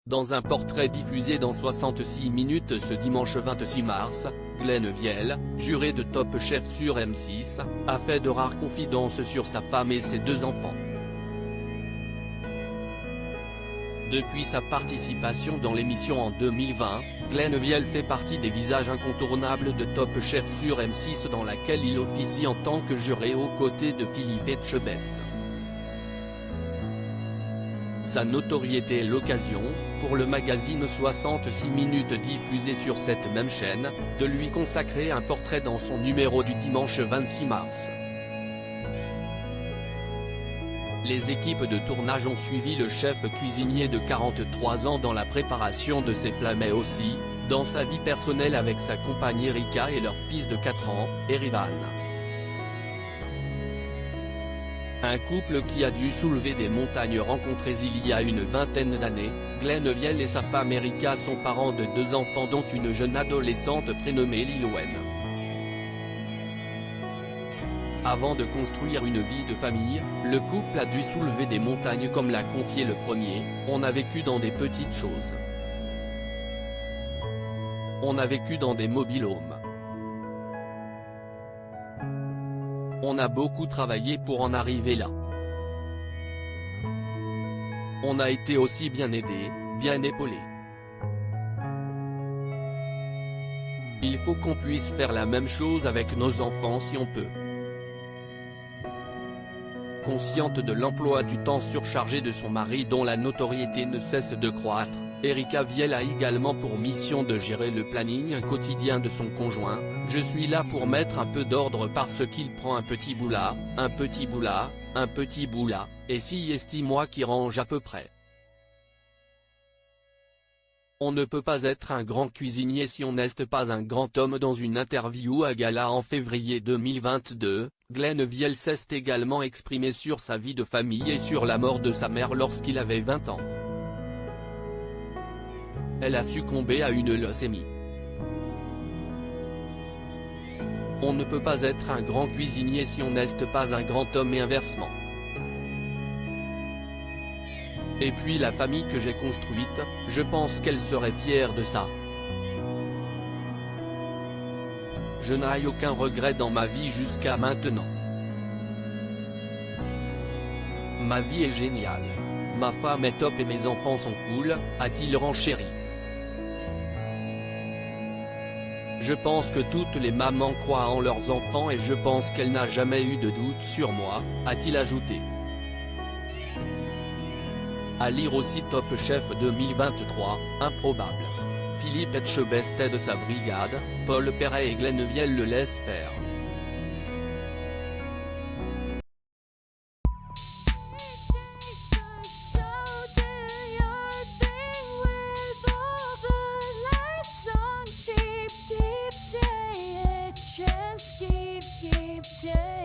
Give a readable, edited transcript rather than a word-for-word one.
Dans un portrait diffusé dans 66 minutes ce dimanche 26 mars, Glenn Viel, juré de Top Chef sur M6, a fait de rares confidences sur sa femme et ses 2 enfants. Depuis sa participation dans l'émission en 2020, Glenn Viel fait partie des visages incontournables de Top Chef sur M6 dans laquelle il officie en tant que juré aux côtés de Philippe Etchebest. Sa notoriété est l'occasion, pour le magazine 66 minutes diffusé sur cette même chaîne, de lui consacrer un portrait dans son numéro du dimanche 26 mars. Les équipes de tournage ont suivi le chef cuisinier de 43 ans dans la préparation de ses plats mais aussi, dans sa vie personnelle avec sa compagne Erika et leur fils de 4 ans, Erivan. Un couple qui a dû soulever des montagnes rencontrés il y a une vingtaine d'années, Glenn Viel et sa femme Erika sont parents de 2 enfants dont une jeune adolescente prénommée Lilwen. Avant de construire une vie de famille, le couple a dû soulever des montagnes comme l'a confié le premier, on a vécu dans des petites choses. On a vécu dans des mobil-homes. On a beaucoup travaillé pour en arriver là. On a été aussi bien aidés, bien épaulés. Il faut qu'on puisse faire la même chose avec nos enfants si on peut. Consciente de l'emploi du temps surchargé de son mari dont la notoriété ne cesse de croître, Erika Viel a également pour mission de gérer le planning quotidien de son conjoint. Je suis là pour mettre un peu d'ordre parce qu'il prend un petit bout là, un petit bout là, un petit bout là, et si est moi qui range à peu près. On ne peut pas être un grand cuisinier si on n'est pas un grand homme. Dans une interview à Gala en février 2022, Glenn Viel s'est également exprimé sur sa vie de famille et sur la mort de sa mère lorsqu'il avait 20 ans. Elle a succombé à une leucémie. On ne peut pas être un grand cuisinier si on n'est pas un grand homme et inversement. Et puis la famille que j'ai construite, je pense qu'elle serait fière de ça. Je n'ai aucun regret dans ma vie jusqu'à maintenant. Ma vie est géniale. Ma femme est top et mes enfants sont cool, a-t-il renchéri. Je pense que toutes les mamans croient en leurs enfants et je pense qu'elle n'a jamais eu de doute sur moi, a-t-il ajouté. À lire aussi Top Chef 2023, improbable. Philippe Etchebest aide sa brigade, Paul Perret et Glenn Viel le laissent faire. Keep